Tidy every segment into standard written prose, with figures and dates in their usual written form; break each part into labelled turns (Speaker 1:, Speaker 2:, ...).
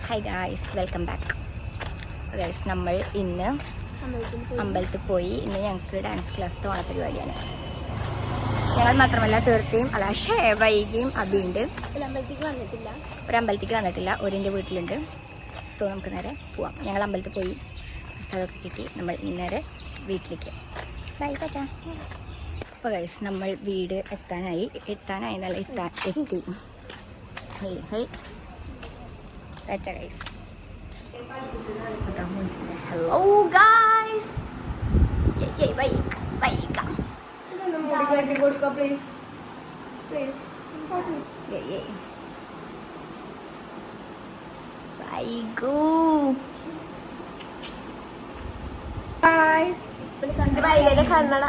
Speaker 1: Hi guys, welcome back guys. നമ്മൾ ഇന്ന് അമ്പലത്തിൽ പോയി. ഇന്ന് ഞങ്ങൾക്ക് ഡാൻസ് ക്ലാസ് ഓണ പരിപാടിയാണ്. ഞങ്ങൾ മാത്രമല്ല തീർച്ചയായും അലാഷേ വൈകിയും അബിയുണ്ട്. ഒരു അമ്പലത്തേക്ക് വന്നിട്ടില്ല, ഒരിൻ്റെ വീട്ടിലുണ്ട്. സോ നമുക്ക് നേരെ പോവാം. ഞങ്ങൾ അമ്പലത്തിൽ പോയി പുസ്തകമൊക്കെ കിട്ടി. നമ്മൾ നേരെ വീട്ടിലേക്ക് ബൈ പറ്റാ. അപ്പോൾ ഗൈസ് നമ്മൾ വീട് എത്താനായി എത്തി. ഹൈ ഹൈ പറ്റാ ഗൈസ്. ഹലോ ഗൈസ്,
Speaker 2: കണ്ണട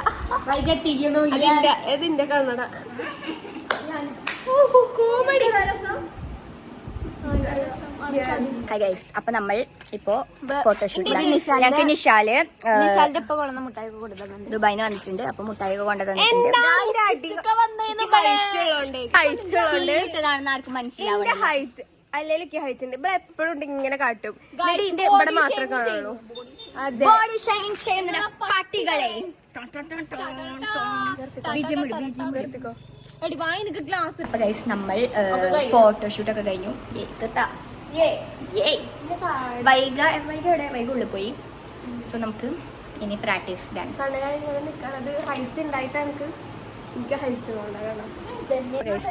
Speaker 2: ഇതിന്റെ കണ്ണട കോമഡി.
Speaker 1: അപ്പൊ നമ്മൾ ഇപ്പോ ഫോട്ടോഷൂട്ട് ഞങ്ങൾക്ക് നിഷാല് ദുബായിന്ന് വന്നിട്ടുണ്ട്. അപ്പൊ മുട്ടായി കൊണ്ടുവന്നിട്ടുണ്ട്. ആർക്കും മനസ്സിലാവും.
Speaker 2: അല്ലെങ്കിൽ ഹൈറ്റ് ഇവിടെ എപ്പോഴും ഇങ്ങനെ കാട്ടും. ഇവിടെ മാത്രമേ കാണുള്ളൂ.
Speaker 1: പാട്ടികളെ നമ്മൾ ഫോട്ടോഷൂട്ട് ഒക്കെ കഴിഞ്ഞു. വൈക ഉള്ളിൽ പോയി. സോ നമുക്ക് ഇനി പ്രാക്ടീസ് ഡാൻസ്.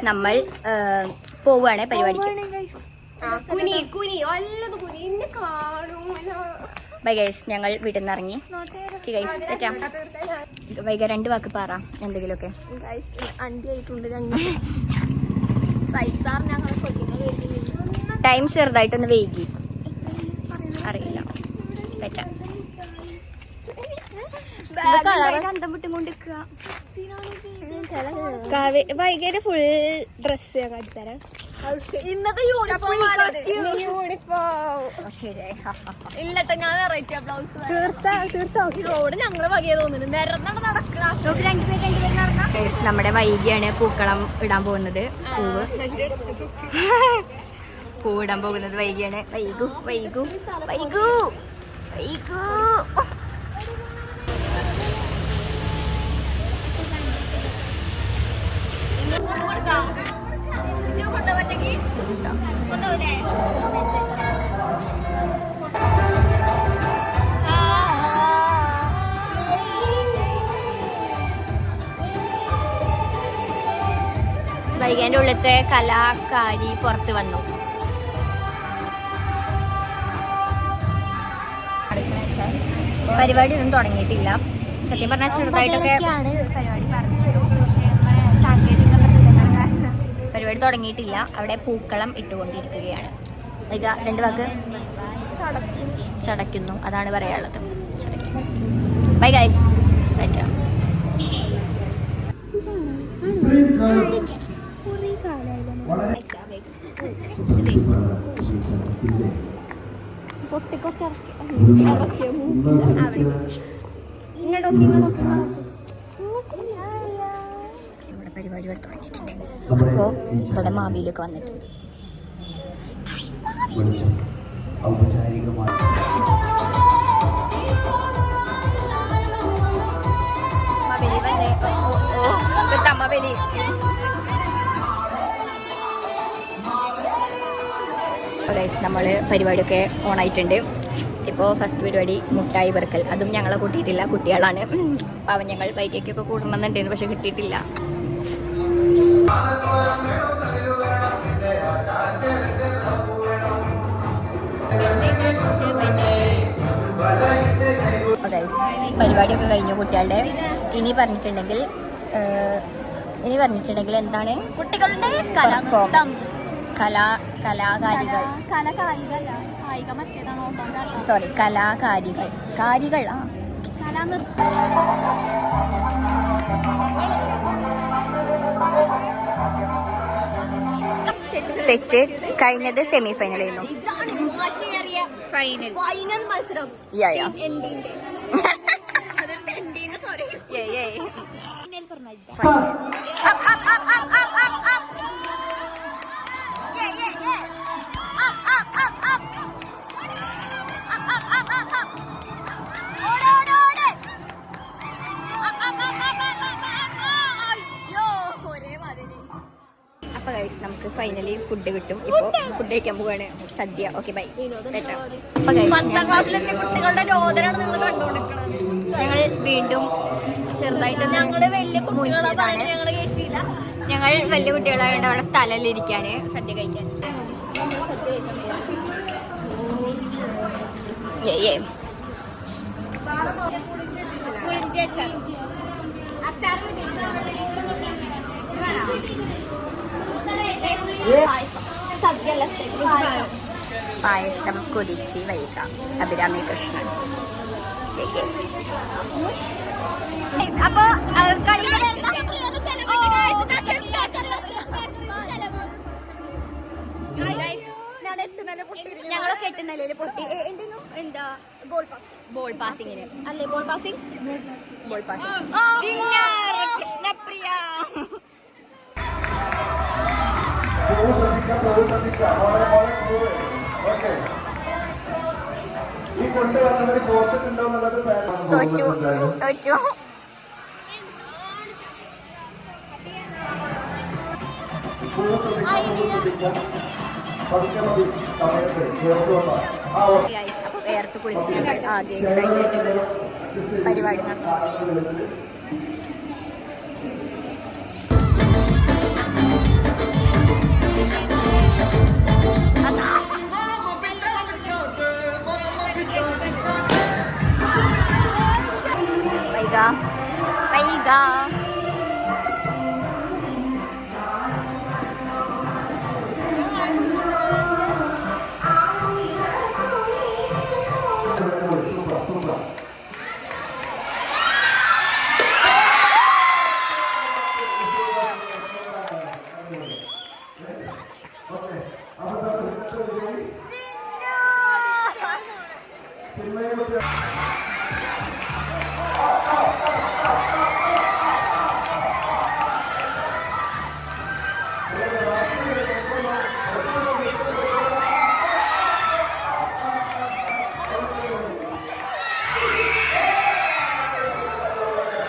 Speaker 1: നമ്മൾ പോവാണ് പരിപാടിക്ക്. ബൈ ഗൈസ്, ഞങ്ങൾ വീട്ടിൽ നിന്ന് ഇറങ്ങി. വൈക 2 വാക്ക് പറ എന്തെങ്കിലുമൊക്കെ. ടൈം ചെറുതായിട്ടൊന്ന് വൈകി, അറിയില്ല.
Speaker 2: വൈകിട്ട് ഫുൾ ഡ്രസ് ഞാൻ കാട്ടിത്തരാം. ഇന്നത്തെ യൂണിഫോം
Speaker 1: ഇല്ലട്ടോ, ഞാൻ
Speaker 2: റോഡ് ഞങ്ങള് വകയെ തോന്നുന്നു.
Speaker 1: നമ്മുടെ വൈകിയാണ് പൂക്കളം ഇടാൻ പോകുന്നത്. പൂവിടാൻ പോകുന്നത് വൈകിയാണ്. വൈകു വൈകു വൈകു വൈകു. വൈകേന്റെ ഉള്ളിലത്തെ കലാകാരി പുറത്ത് വന്നു. പരിപാടി ഒന്നും തുടങ്ങിയിട്ടില്ല. സത്യം പറഞ്ഞാൽ ചെറുതായിട്ടൊക്കെ പരിപാടി തുടങ്ങിയിട്ടില്ല. അവിടെ പൂക്കളം ഇട്ടുകൊണ്ടിരിക്കുകയാണ്. 2 വാക്ക് ചടയ്ക്കുന്നു, അതാണ് പറയാനുള്ളത്. ചടയ്ക്കുന്നു. Bye guys. നമ്മുടെ പരിപാടികൾ തുടങ്ങിയിട്ടുണ്ട്. അപ്പോ ഇവിടെ മാവിയിലൊക്കെ വന്നിട്ടുണ്ട്. നമ്മള് പരിപാടിയൊക്കെ ഓണായിട്ടുണ്ട്. ഇപ്പോൾ ഫസ്റ്റ് പരിപാടി മുട്ടായി പെറുക്കൽ. അതും ഞങ്ങളെ കൂട്ടിയിട്ടില്ല, കുട്ടികളാണ്. പാവം, ഞങ്ങൾ ബൈക്കൊക്കെ കൂടണമെന്നുണ്ടായിരുന്നു, പക്ഷെ കിട്ടിയിട്ടില്ല. പരിപാടിയൊക്കെ കഴിഞ്ഞു കുട്ടികളുടെ. ഇനി പറഞ്ഞിട്ടുണ്ടെങ്കിൽ എന്താണ്, കുട്ടികളുടെ പെർഫോമൻസ്. കലാകാരികൾ തെറ്റ്. കഴിഞ്ഞത് സെമി ഫൈനൽ ആയിരുന്നു. ഫൈനൽ മത്സരം ഫൈനലി ഫുഡ് കിട്ടും. ഇപ്പോൾ ഫുഡ് കഴിക്കാൻ പോവാണ്. സദ്യ. Okay bye. ഞങ്ങൾ വീണ്ടും ചെറുതായിട്ട് ഞങ്ങൾ വലിയ കുട്ടികളാണ്. ഞങ്ങൾ വലിയ കുട്ടികളായതുകൊണ്ട് അവിടെ സ്ഥലമല്ല ഇരിക്കാന് സദ്യ കഴിക്കാൻ. പായസം കൊതിച്ച് വൈക അഭിരാമി കൃഷ്ണൻ. അപ്പൊ ഞങ്ങളൊക്കെ 8 നിലയിൽ പൊട്ടി. എന്താ ബോൾ പാസിങ്ങിന് അല്ലേ? Ball passing Krishnapriya. തോറ്റു. അപ്പൊ വേർത്ത് കുളിച്ച് ഞങ്ങൾ ആദ്യം കഴിഞ്ഞിട്ട് പരിപാടി നടന്നു. വൈക
Speaker 3: Okay.